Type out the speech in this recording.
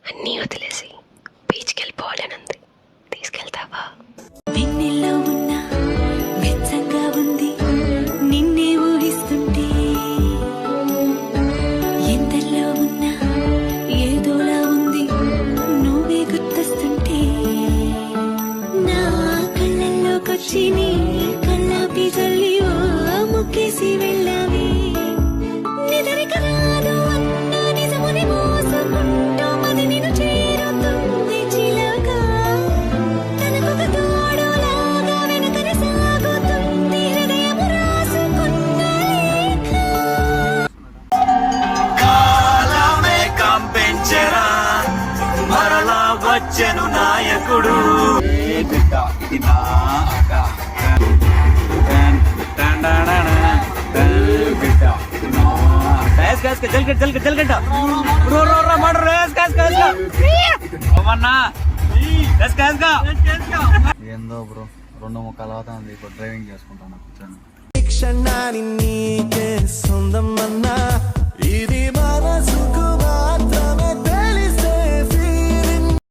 అన్నీ వదిలేసి బీచ్కి వెళ్ళిపోవాలనుంది. తీసుకెళ్తావా? వెన్నెల్లో ఉన్న వెచ్చంగా ఉంది నిన్నే ఊహిస్తుంటే, ఎందల్లో ఉన్న ఏదోలా ఉంది నువ్వే గుర్తొస్తుంటే, నా కళ్ళల్లోకొచ్చి నీ కళ్ళాపి జల్లి ఓ ముక్కేసి వెళ్ళావి. నిదరిక రాదు అన్న నిజముని మోసుకుంటూ మది నిన్ను చేరుతుంది చిలక. తనకొక తోడులాగా వెనకనే సాగుతుంది హృదయము రాసుకున్న లేఖ. కాలమే కంపెంచరా మరలా వచ్చెను నాయకుడు. ఇది నా అక్క. ఏందో బ్రో 2 ముక్కలు అవుతుంది ఇప్పుడు డ్రైవింగ్ చేసుకుంటాను కూర్చొని. క్షణాన్ని నీకే సొంతం అన్నా